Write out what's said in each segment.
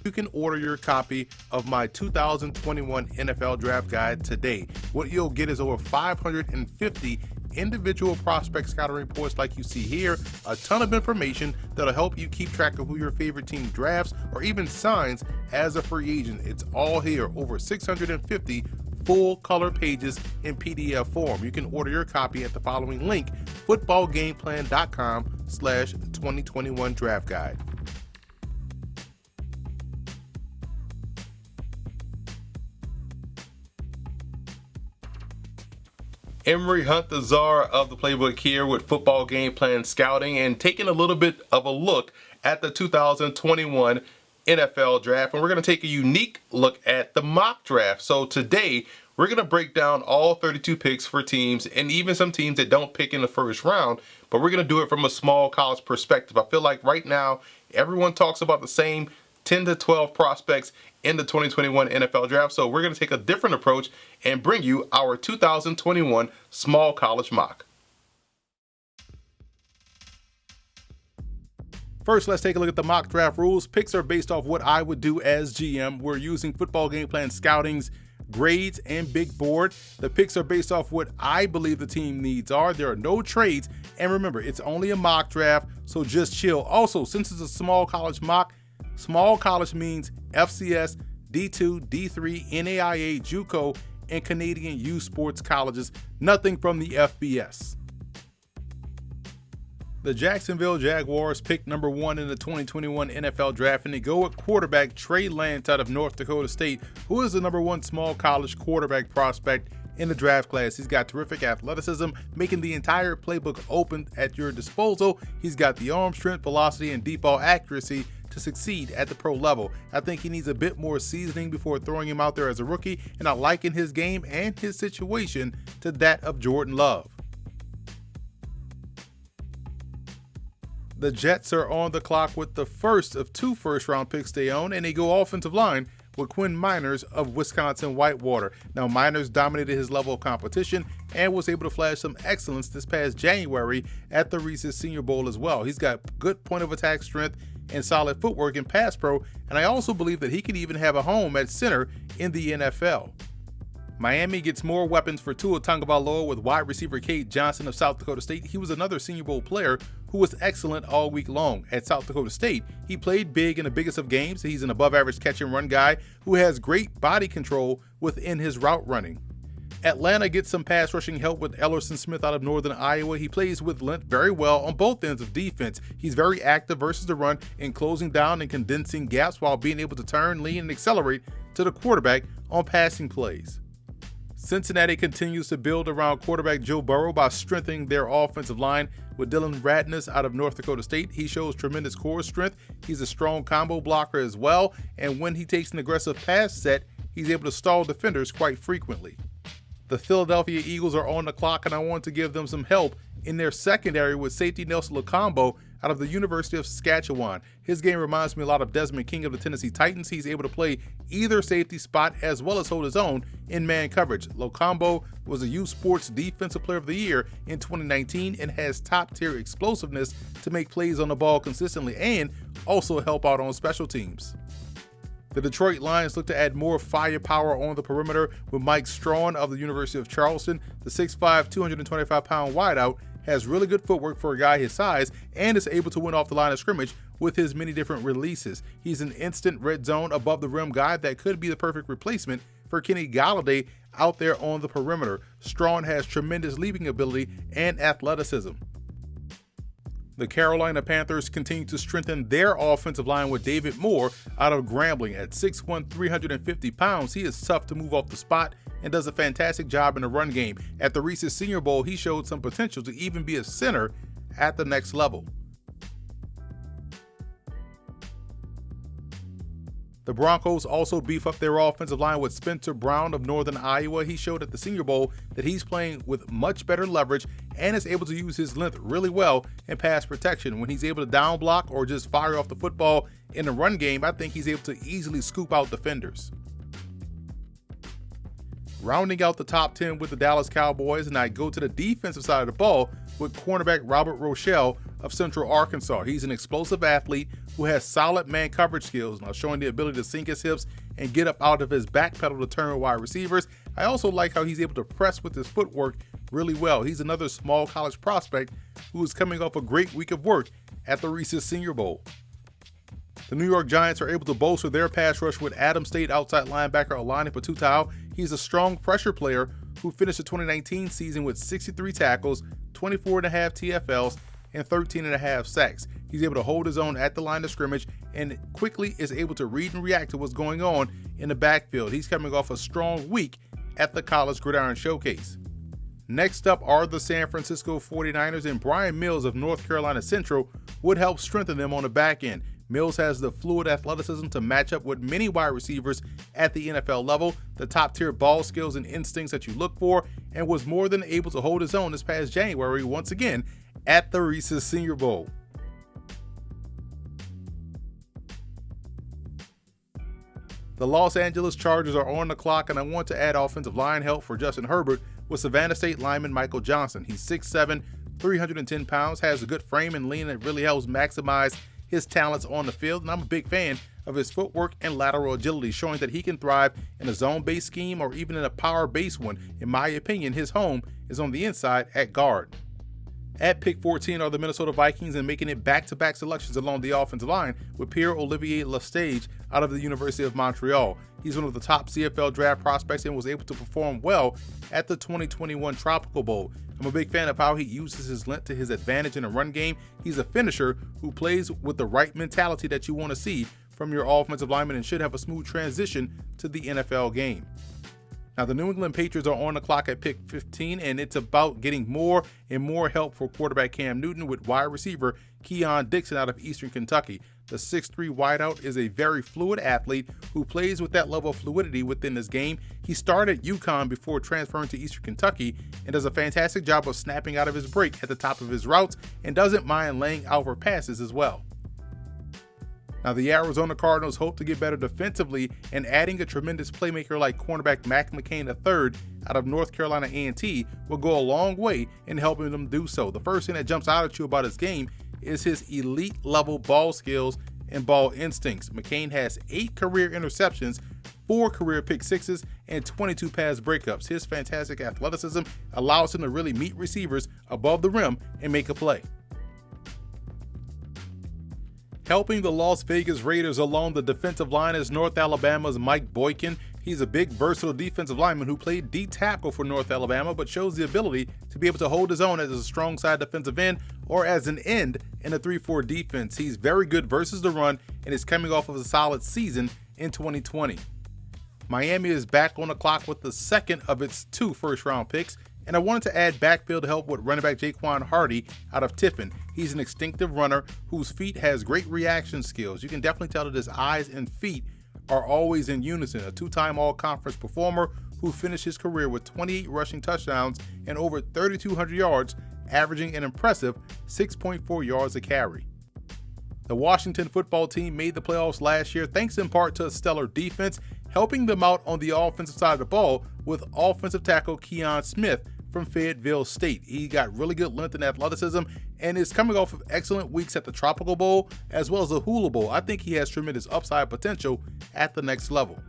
You can order your copy of my 2021 NFL Draft Guide today. What you'll get is over 550 individual prospect scouting reports like you see here, a ton of information that'll help you keep track of who your favorite team drafts or even signs as a free agent. It's all here, over 650 full color pages in PDF form. You can order your copy at the following link, footballgameplan.com/2021 draft guide. Emery Hunt, the czar of the playbook, here with Football Game Plan Scouting and taking a little bit of a look at the 2021 NFL Draft. And we're going to take a unique look at the mock draft. So today, we're going to break down all 32 picks for teams and even some teams that don't pick in the first round, but we're going to do it from a small college perspective. I feel like right now, everyone talks about the same 10 to 12 prospects in the 2021 NFL Draft. So we're going to take a different approach and bring you our 2021 small college mock. First, let's take a look at the mock draft rules. Picks are based off what I would do as GM. We're using Football Game Plan Scouting's grades and big board. The picks are based off what I believe the team needs are. There are no trades. And remember, it's only a mock draft, so just chill. Also, since it's a small college mock, small college means FCS, D2, D3, NAIA, JUCO, and Canadian U Sports colleges, nothing from the FBS. The Jacksonville Jaguars picked number 1 in the 2021 NFL Draft, and they go with quarterback Trey Lance out of North Dakota State, who is the number 1 small college quarterback prospect in the draft class. He's got terrific athleticism, making the entire playbook open at your disposal. He's got the arm strength, velocity, and deep ball accuracy to succeed at the pro level. I think he needs a bit more seasoning before throwing him out there as a rookie, and I liken his game and his situation to that of Jordan Love. The Jets are on the clock with the first of 2 first-round picks they own, and they go offensive line with Quinn Miners of Wisconsin Whitewater. Now, Miners dominated his level of competition and was able to flash some excellence this past January at the Reese's Senior Bowl as well. He's got good point of attack strength and solid footwork in pass pro, and I also believe that he could even have a home at center in the NFL. Miami gets more weapons for Tua Tagovailoa with wide receiver Cade Johnson of South Dakota State. He was another Senior Bowl player who was excellent all week long. At South Dakota State, he played big in the biggest of games. He's an above-average catch-and-run guy who has great body control within his route running. Atlanta gets some pass rushing help with Ellerson Smith out of Northern Iowa. He plays with length very well on both ends of defense. He's very active versus the run in closing down and condensing gaps while being able to turn, lean, and accelerate to the quarterback on passing plays. Cincinnati continues to build around quarterback Joe Burrow by strengthening their offensive line with Dylan Radness out of North Dakota State. He shows tremendous core strength. He's a strong combo blocker as well, and when he takes an aggressive pass set, he's able to stall defenders quite frequently. The Philadelphia Eagles are on the clock, and I want to give them some help in their secondary with safety Nelson Locombo out of the University of Saskatchewan. His game reminds me a lot of Desmond King of the Tennessee Titans. He's able to play either safety spot as well as hold his own in man coverage. Locombo was a U Sports Defensive Player of the Year in 2019 and has top-tier explosiveness to make plays on the ball consistently and also help out on special teams. The Detroit Lions look to add more firepower on the perimeter with Mike Strawn of the University of Charleston. The 6'5", 225-pound wideout has really good footwork for a guy his size and is able to win off the line of scrimmage with his many different releases. He's an instant red zone above the rim guy that could be the perfect replacement for Kenny Golladay out there on the perimeter. Strawn has tremendous leaping ability and athleticism. The Carolina Panthers continue to strengthen their offensive line with David Moore out of Grambling. At 6'1", 350 pounds, he is tough to move off the spot and does a fantastic job in the run game. At the Reese's Senior Bowl, he showed some potential to even be a center at the next level. The Broncos also beef up their offensive line with Spencer Brown of Northern Iowa. He showed at the Senior Bowl that he's playing with much better leverage and is able to use his length really well in pass protection. When he's able to down block or just fire off the football in the run game, I think he's able to easily scoop out defenders. Rounding out the top 10 with the Dallas Cowboys, and I go to the defensive side of the ball with cornerback Robert Rochelle of Central Arkansas. He's an explosive athlete who who has solid man coverage skills, now showing the ability to sink his hips and get up out of his back pedal to turn wide receivers. I also like how he's able to press with his footwork really well. He's another small college prospect who is coming off a great week of work at the Reese's Senior Bowl. The New York Giants are able to bolster their pass rush with Adams State outside linebacker Alani Patutau. He's a strong pressure player who finished the 2019 season with 63 tackles, 24.5 TFLs, and 13.5 sacks. He's able to hold his own at the line of scrimmage and quickly is able to read and react to what's going on in the backfield. He's coming off a strong week at the College Gridiron Showcase. Next up are the San Francisco 49ers, and Brian Mills of North Carolina Central would help strengthen them on the back end. Mills has the fluid athleticism to match up with many wide receivers at the NFL level, the top-tier ball skills and instincts that you look for, and was more than able to hold his own this past January once again at the Reese's Senior Bowl. The Los Angeles Chargers are on the clock, and I want to add offensive line help for Justin Herbert with Savannah State lineman Michael Johnson. He's 6'7", 310 pounds, has a good frame and lean that really helps maximize his talents on the field, and I'm a big fan of his footwork and lateral agility, showing that he can thrive in a zone-based scheme or even in a power-based one. In my opinion, his home is on the inside at guard. At pick 14 are the Minnesota Vikings, and making it back-to-back selections along the offensive line with Pierre-Olivier Lestage out of the University of Montreal. He's one of the top CFL draft prospects and was able to perform well at the 2021 Tropical Bowl. I'm a big fan of how he uses his length to his advantage in a run game. He's a finisher who plays with the right mentality that you want to see from your offensive lineman and should have a smooth transition to the NFL game. Now, the New England Patriots are on the clock at pick 15, and it's about getting more and more help for quarterback Cam Newton with wide receiver Keon Dixon out of Eastern Kentucky. The 6'3" wideout is a very fluid athlete who plays with that level of fluidity within this game. He started at UConn before transferring to Eastern Kentucky and does a fantastic job of snapping out of his break at the top of his routes and doesn't mind laying out for passes as well. Now, the Arizona Cardinals hope to get better defensively, and adding a tremendous playmaker like cornerback Mac McCain III out of North Carolina A&T will go a long way in helping them do so. The first thing that jumps out at you about his game is his elite level ball skills and ball instincts. McCain has 8 career interceptions, 4 career pick sixes, and 22 pass breakups. His fantastic athleticism allows him to really meet receivers above the rim and make a play. Helping the Las Vegas Raiders along the defensive line is North Alabama's Mike Boykin. He's a big, versatile defensive lineman who played D tackle for North Alabama, but shows the ability to be able to hold his own as a strong side defensive end or as an end in a 3-4 defense. He's very good versus the run and is coming off of a solid season in 2020. Miami is back on the clock with the second of its 2 first-round picks, and I wanted to add backfield help with running back Jaquan Hardy out of Tiffin. He's an instinctive runner whose feet has great reaction skills. You can definitely tell that his eyes and feet are always in unison. A 2-time all-conference performer who finished his career with 28 rushing touchdowns and over 3,200 yards, averaging an impressive 6.4 yards a carry. The Washington football team made the playoffs last year thanks in part to a stellar defense, helping them out on the offensive side of the ball with offensive tackle Keon Smith from Fayetteville State. He got really good length and athleticism and is coming off of excellent weeks at the Tropical Bowl as well as the Hula Bowl. I think he has tremendous upside potential at the next level.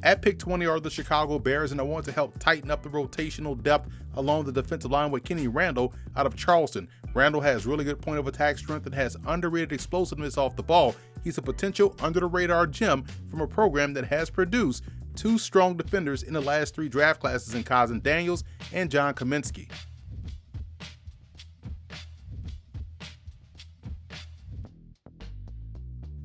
At pick 20 are the Chicago Bears, and I want to help tighten up the rotational depth along the defensive line with Kenny Randall out of Charleston. Randall has really good point of attack strength and has underrated explosiveness off the ball. He's a potential under-the-radar gem from a program that has produced 2 strong defenders in the last 3 draft classes in Cousin Daniels and John Kaminsky.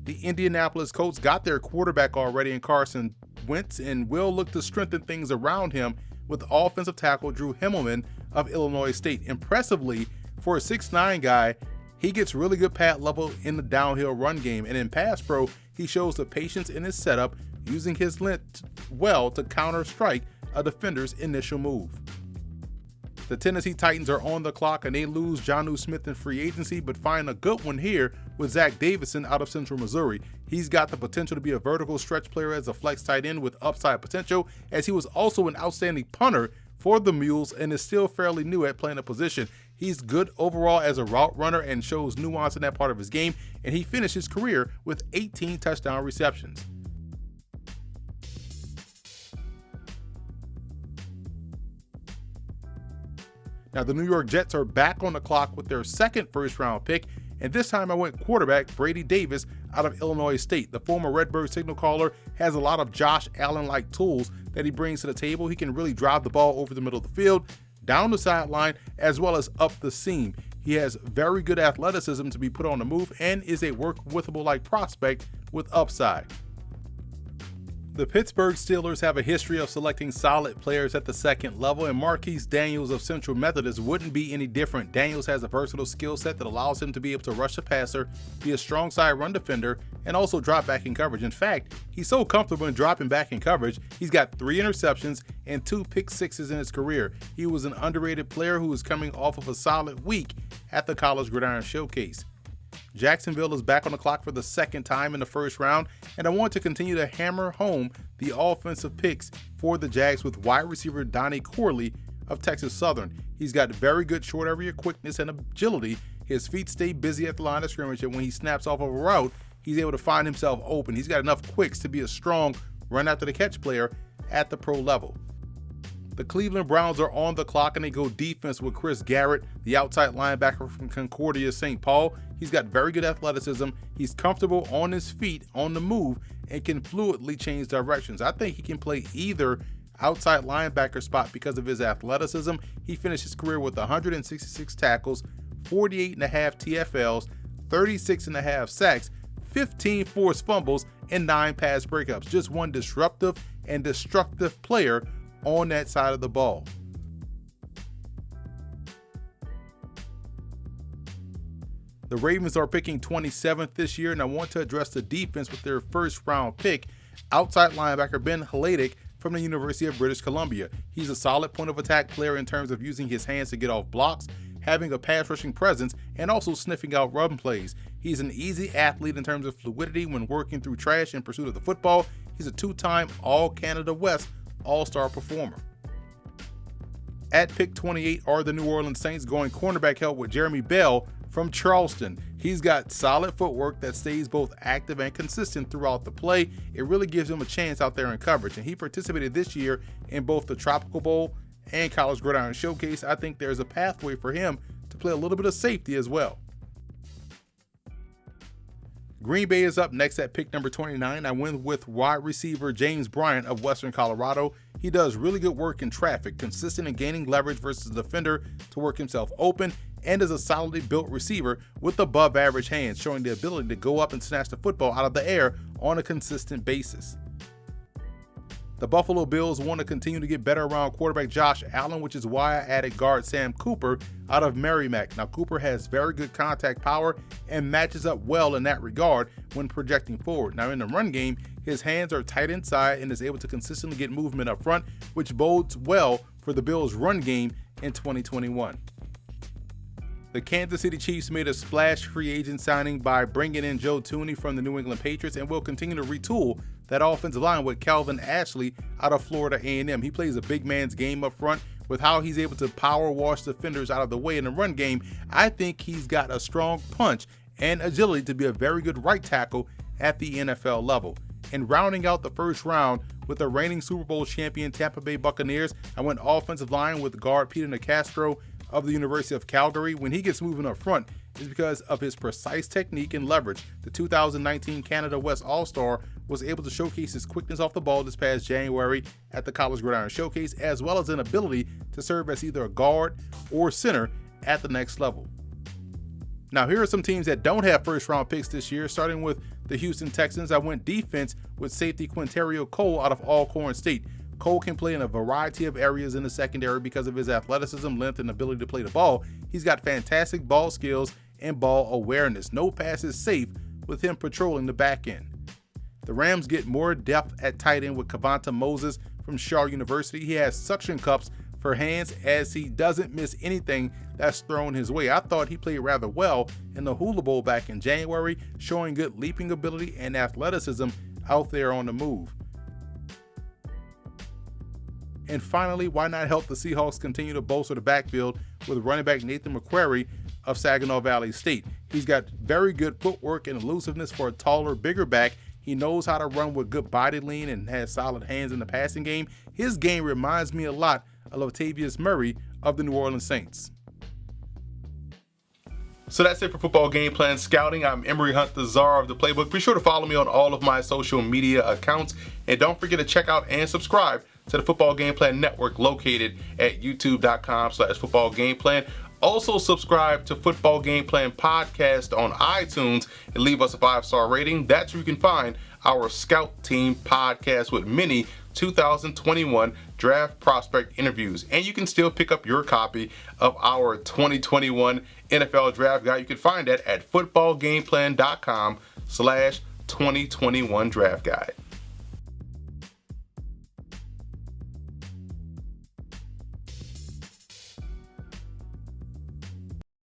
The Indianapolis Colts got their quarterback already in Carson Wentz and will look to strengthen things around him with offensive tackle Drew Himmelman of Illinois State. Impressively, for a 6'9" guy, he gets really good pad level in the downhill run game, and in pass pro, he shows the patience in his setup, using his length well to counter-strike a defender's initial move. The Tennessee Titans are on the clock, and they lose Jonnu Smith in free agency, but find a good one here with Zach Davison out of Central Missouri. He's got the potential to be a vertical stretch player as a flex tight end with upside potential, as he was also an outstanding punter for the Mules and is still fairly new at playing the position. He's good overall as a route runner and shows nuance in that part of his game, and he finished his career with 18 touchdown receptions. Now, the New York Jets are back on the clock with their second first-round pick, and this time I went quarterback Brady Davis out of Illinois State. The former Redbird signal caller has a lot of Josh Allen-like tools that he brings to the table. He can really drive the ball over the middle of the field, down the sideline, as well as up the seam. He has very good athleticism to be put on the move and is a work-withable-like prospect with upside. The Pittsburgh Steelers have a history of selecting solid players at the second level, and Marquise Daniels of Central Methodist wouldn't be any different. Daniels has a versatile skill set that allows him to be able to rush the passer, be a strong side run defender, and also drop back in coverage. In fact, he's so comfortable in dropping back in coverage, he's got 3 interceptions and 2 pick sixes in his career. He was an underrated player who is coming off of a solid week at the College Gridiron Showcase. Jacksonville is back on the clock for the second time in the first round, and I want to continue to hammer home the offensive picks for the Jags with wide receiver Donnie Corley of Texas Southern. He's got very good short area quickness and agility. His feet stay busy at the line of scrimmage, and when he snaps off of a route, he's able to find himself open. He's got enough quicks to be a strong run after the catch player at the pro level. The Cleveland Browns are on the clock, and they go defense with Chris Garrett, the outside linebacker from Concordia St. Paul. He's got very good athleticism. He's comfortable on his feet, on the move, and can fluidly change directions. I think he can play either outside linebacker spot because of his athleticism. He finished his career with 166 tackles, 48.5 TFLs, 36.5 sacks, 15 forced fumbles, and 9 pass breakups. Just one disruptive and destructive player on that side of the ball. The Ravens are picking 27th this year, and I want to address the defense with their first round pick, outside linebacker Ben Haladic from the University of British Columbia. He's a solid point of attack player in terms of using his hands to get off blocks, having a pass rushing presence, and also sniffing out run plays. He's an easy athlete in terms of fluidity when working through trash in pursuit of the football. He's a 2-time All-Canada West All-Star performer. At pick 28 are the New Orleans Saints going cornerback help with Jeremy Bell from Charleston. He's got solid footwork that stays both active and consistent throughout the play. It really gives him a chance out there in coverage, and he participated this year in both the Tropical Bowl and College Gridiron Showcase. I think there's a pathway for him to play a little bit of safety as well. Green Bay is up next at pick number 29. I went with wide receiver James Bryant of Western Colorado. He does really good work in traffic, consistent in gaining leverage versus the defender to work himself open, and is a solidly built receiver with above average hands, showing the ability to go up and snatch the football out of the air on a consistent basis. The Buffalo Bills want to continue to get better around quarterback Josh Allen, which is why I added guard Sam Cooper out of Merrimack. Now, Cooper has very good contact power and matches up well in that regard when projecting forward. Now, in the run game, his hands are tight inside and is able to consistently get movement up front, which bodes well for the Bills' run game in 2021. The Kansas City Chiefs made a splash free agent signing by bringing in Joe Thuney from the New England Patriots, and will continue to retool that offensive line with Calvin Ashley out of Florida A&M. He plays a big man's game up front with how he's able to power wash defenders out of the way in the run game. I think he's got a strong punch and agility to be a very good right tackle at the NFL level. And rounding out the first round with the reigning Super Bowl champion Tampa Bay Buccaneers, I went offensive line with guard Peter Nicastro of the University of Calgary. When he gets moving up front, is because of his precise technique and leverage. The 2019 Canada West All-Star was able to showcase his quickness off the ball this past January at the College Gridiron Showcase, as well as an ability to serve as either a guard or center at the next level. Now, here are some teams that don't have first-round picks this year. Starting with the Houston Texans, I went defense with safety Quinterio Cole out of Alcorn State. Cole can play in a variety of areas in the secondary because of his athleticism, length, and ability to play the ball. He's got fantastic ball skills and ball awareness. No pass is safe with him patrolling the back end. The Rams get more depth at tight end with Cavanta Moses from Shaw University. He has suction cups for hands as he doesn't miss anything that's thrown his way. I thought he played rather well in the Hula Bowl back in January, showing good leaping ability and athleticism out there on the move. And finally, why not help the Seahawks continue to bolster the backfield with running back Nathan McQuarrie of Saginaw Valley State. He's got very good footwork and elusiveness for a taller, bigger back. He knows how to run with good body lean and has solid hands in the passing game. His game reminds me a lot of Latavius Murray of the New Orleans Saints. So that's it for Football Game Plan Scouting. I'm Emory Hunt, the czar of the playbook. Be sure to follow me on all of my social media accounts. And don't forget to check out and subscribe to the Football Game Plan Network located at youtube.com/Football Game Plan. Also subscribe to Football Game Plan Podcast on iTunes and leave us a 5-star rating. That's where you can find our Scout Team podcast with many 2021 draft prospect interviews. And you can still pick up your copy of our 2021 NFL Draft Guide. You can find that at footballgameplan.com/2021 Draft Guide.